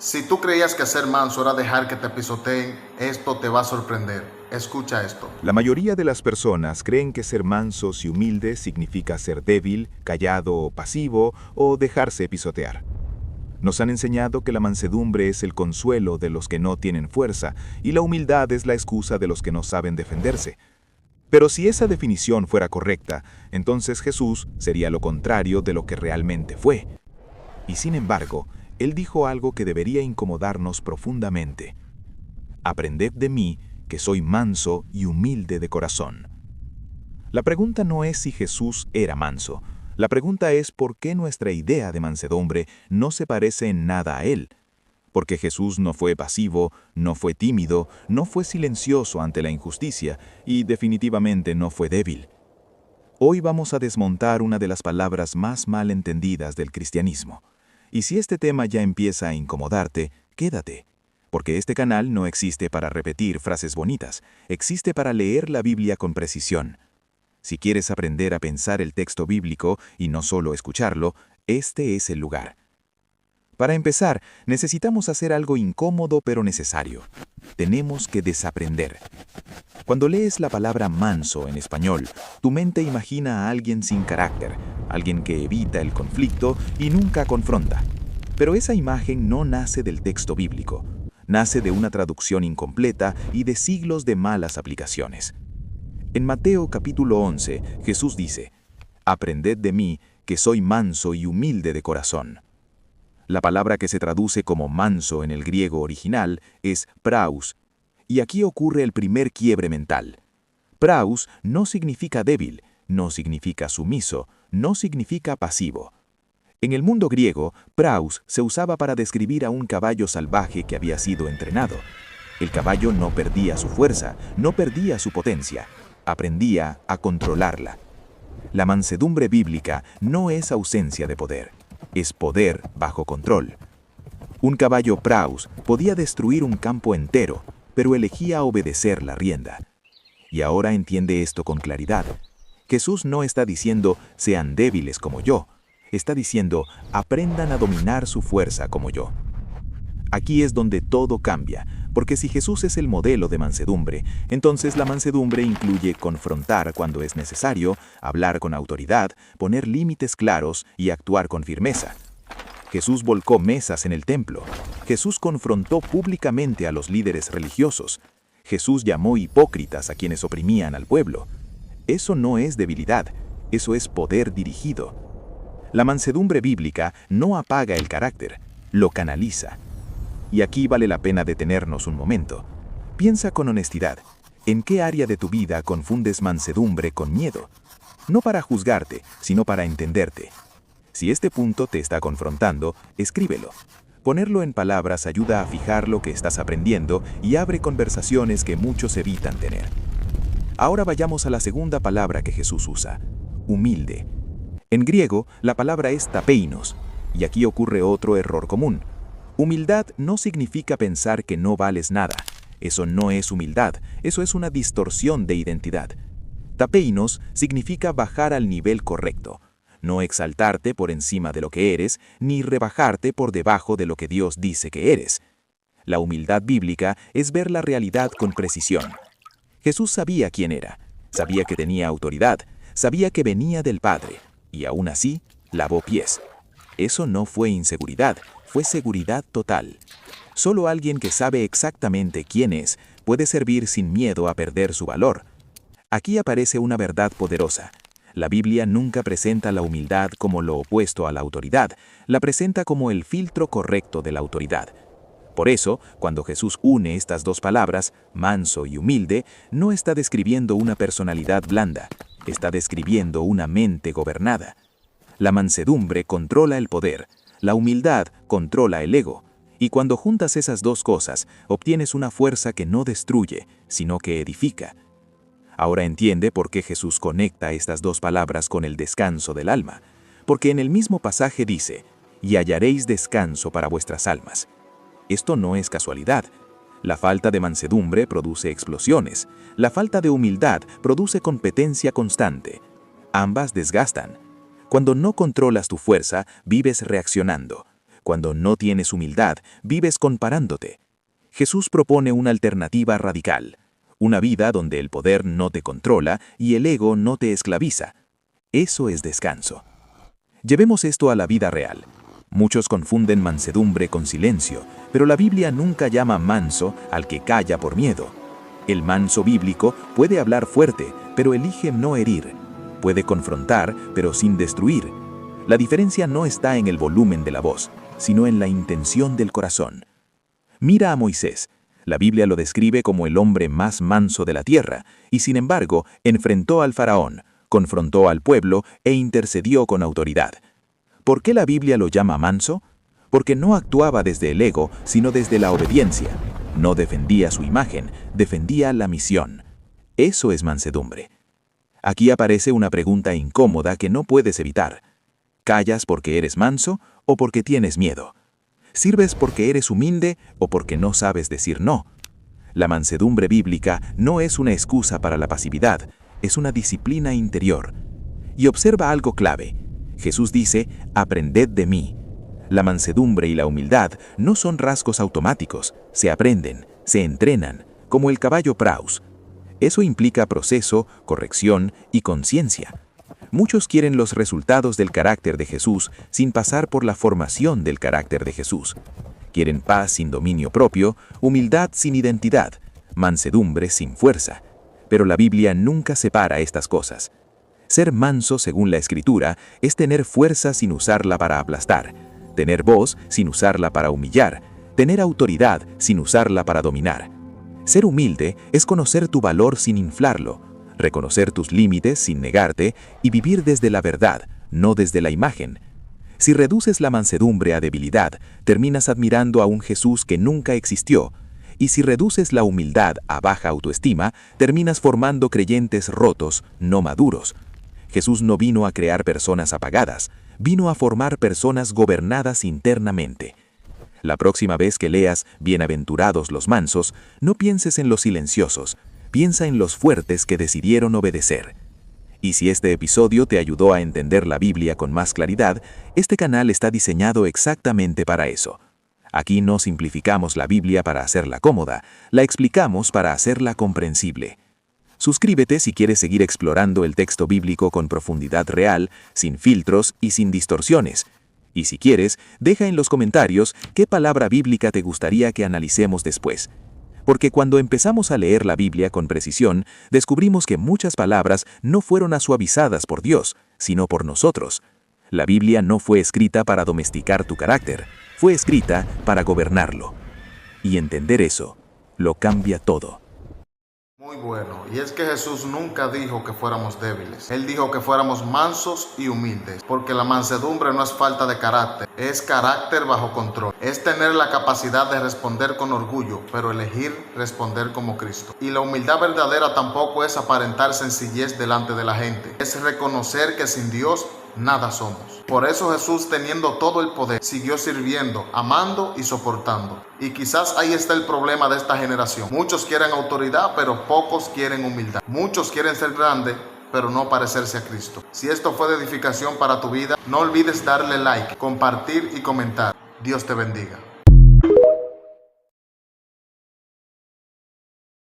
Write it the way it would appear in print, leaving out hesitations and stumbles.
Si tú creías que ser manso era dejar que te pisoteen, esto te va a sorprender. Escucha esto. La mayoría de las personas creen que ser mansos y humildes significa ser débil, callado o pasivo o dejarse pisotear. Nos han enseñado que la mansedumbre es el consuelo de los que no tienen fuerza y la humildad es la excusa de los que no saben defenderse. Pero si esa definición fuera correcta, entonces Jesús sería lo contrario de lo que realmente fue. Y sin embargo, Él dijo algo que debería incomodarnos profundamente. Aprended de mí, que soy manso y humilde de corazón. La pregunta no es si Jesús era manso. La pregunta es por qué nuestra idea de mansedumbre no se parece en nada a Él. Porque Jesús no fue pasivo, no fue tímido, no fue silencioso ante la injusticia y definitivamente no fue débil. Hoy vamos a desmontar una de las palabras más mal entendidas del cristianismo. Y si este tema ya empieza a incomodarte, quédate. Porque este canal no existe para repetir frases bonitas, existe para leer la Biblia con precisión. Si quieres aprender a pensar el texto bíblico y no solo escucharlo, este es el lugar. Para empezar, necesitamos hacer algo incómodo pero necesario. Tenemos que desaprender. Cuando lees la palabra manso en español, tu mente imagina a alguien sin carácter, alguien que evita el conflicto y nunca confronta. Pero esa imagen no nace del texto bíblico. Nace de una traducción incompleta y de siglos de malas aplicaciones. En Mateo capítulo 11, Jesús dice, «Aprended de mí, que soy manso y humilde de corazón». La palabra que se traduce como manso en el griego original es praus, y aquí ocurre el primer quiebre mental. Praus no significa débil, no significa sumiso, no significa pasivo. En el mundo griego, praus se usaba para describir a un caballo salvaje que había sido entrenado. El caballo no perdía su fuerza, no perdía su potencia, aprendía a controlarla. La mansedumbre bíblica no es ausencia de poder, es poder bajo control. Un caballo praus podía destruir un campo entero, pero elegía obedecer la rienda. Y ahora entiende esto con claridad. Jesús no está diciendo, sean débiles como yo. Está diciendo, aprendan a dominar su fuerza como yo. Aquí es donde todo cambia, porque si Jesús es el modelo de mansedumbre, entonces la mansedumbre incluye confrontar cuando es necesario, hablar con autoridad, poner límites claros y actuar con firmeza. Jesús volcó mesas en el templo. Jesús confrontó públicamente a los líderes religiosos. Jesús llamó hipócritas a quienes oprimían al pueblo. Eso no es debilidad, eso es poder dirigido. La mansedumbre bíblica no apaga el carácter, lo canaliza. Y aquí vale la pena detenernos un momento. Piensa con honestidad, ¿en qué área de tu vida confundes mansedumbre con miedo? No para juzgarte, sino para entenderte. Si este punto te está confrontando, escríbelo. Ponerlo en palabras ayuda a fijar lo que estás aprendiendo y abre conversaciones que muchos evitan tener. Ahora vayamos a la segunda palabra que Jesús usa, humilde. En griego, la palabra es tapeinos, y aquí ocurre otro error común. Humildad no significa pensar que no vales nada. Eso no es humildad, eso es una distorsión de identidad. Tapeinos significa bajar al nivel correcto. No exaltarte por encima de lo que eres, ni rebajarte por debajo de lo que Dios dice que eres. La humildad bíblica es ver la realidad con precisión. Jesús sabía quién era, sabía que tenía autoridad, sabía que venía del Padre, y aún así, lavó pies. Eso no fue inseguridad, fue seguridad total. Solo alguien que sabe exactamente quién es puede servir sin miedo a perder su valor. Aquí aparece una verdad poderosa. La Biblia nunca presenta la humildad como lo opuesto a la autoridad, la presenta como el filtro correcto de la autoridad. Por eso, cuando Jesús une estas dos palabras, manso y humilde, no está describiendo una personalidad blanda, está describiendo una mente gobernada. La mansedumbre controla el poder, la humildad controla el ego, y cuando juntas esas dos cosas, obtienes una fuerza que no destruye, sino que edifica. Ahora entiende por qué Jesús conecta estas dos palabras con el descanso del alma, porque en el mismo pasaje dice, «Y hallaréis descanso para vuestras almas». Esto no es casualidad. La falta de mansedumbre produce explosiones, la falta de humildad produce competencia constante. Ambas desgastan. Cuando no controlas tu fuerza, vives reaccionando. Cuando no tienes humildad, vives comparándote. Jesús propone una alternativa radical. Una vida donde el poder no te controla y el ego no te esclaviza. Eso es descanso. Llevemos esto a la vida real. Muchos confunden mansedumbre con silencio, pero la Biblia nunca llama manso al que calla por miedo. El manso bíblico puede hablar fuerte, pero elige no herir. Puede confrontar, pero sin destruir. La diferencia no está en el volumen de la voz, sino en la intención del corazón. Mira a Moisés. La Biblia lo describe como el hombre más manso de la tierra, y sin embargo, enfrentó al faraón, confrontó al pueblo e intercedió con autoridad. ¿Por qué la Biblia lo llama manso? Porque no actuaba desde el ego, sino desde la obediencia. No defendía su imagen, defendía la misión. Eso es mansedumbre. Aquí aparece una pregunta incómoda que no puedes evitar. ¿Callas porque eres manso o porque tienes miedo? ¿Sirves porque eres humilde o porque no sabes decir no? La mansedumbre bíblica no es una excusa para la pasividad, es una disciplina interior. Y observa algo clave. Jesús dice, aprended de mí. La mansedumbre y la humildad no son rasgos automáticos, se aprenden, se entrenan, como el caballo Praus. Eso implica proceso, corrección y conciencia. Muchos quieren los resultados del carácter de Jesús sin pasar por la formación del carácter de Jesús. Quieren paz sin dominio propio, humildad sin identidad, mansedumbre sin fuerza. Pero la Biblia nunca separa estas cosas. Ser manso, según la Escritura, es tener fuerza sin usarla para aplastar, tener voz sin usarla para humillar, tener autoridad sin usarla para dominar. Ser humilde es conocer tu valor sin inflarlo, reconocer tus límites sin negarte y vivir desde la verdad, no desde la imagen. Si reduces la mansedumbre a debilidad, terminas admirando a un Jesús que nunca existió, y si reduces la humildad a baja autoestima, terminas formando creyentes rotos, no maduros. Jesús no vino a crear personas apagadas, vino a formar personas gobernadas internamente. La próxima vez que leas Bienaventurados los mansos, no pienses en los silenciosos, piensa en los fuertes que decidieron obedecer. Y si este episodio te ayudó a entender la Biblia con más claridad, este canal está diseñado exactamente para eso. Aquí no simplificamos la Biblia para hacerla cómoda, la explicamos para hacerla comprensible. Suscríbete si quieres seguir explorando el texto bíblico con profundidad real, sin filtros y sin distorsiones. Y si quieres, deja en los comentarios qué palabra bíblica te gustaría que analicemos después. Porque cuando empezamos a leer la Biblia con precisión, descubrimos que muchas palabras no fueron asuavizadas por Dios, sino por nosotros. La Biblia no fue escrita para domesticar tu carácter, fue escrita para gobernarlo. Y entender eso lo cambia todo. Muy bueno, y es que Jesús nunca dijo que fuéramos débiles. Él dijo que fuéramos mansos y humildes, porque la mansedumbre no es falta de carácter, es carácter bajo control. Es tener la capacidad de responder con orgullo, pero elegir responder como Cristo. Y la humildad verdadera tampoco es aparentar sencillez delante de la gente, es reconocer que sin Dios nada somos. Por eso Jesús, teniendo todo el poder, siguió sirviendo, amando y soportando. Y quizás ahí está el problema de esta generación. Muchos quieren autoridad, pero pocos quieren humildad. Muchos quieren ser grandes, pero no parecerse a Cristo. Si esto fue de edificación para tu vida, no olvides darle like, compartir y comentar. Dios te bendiga.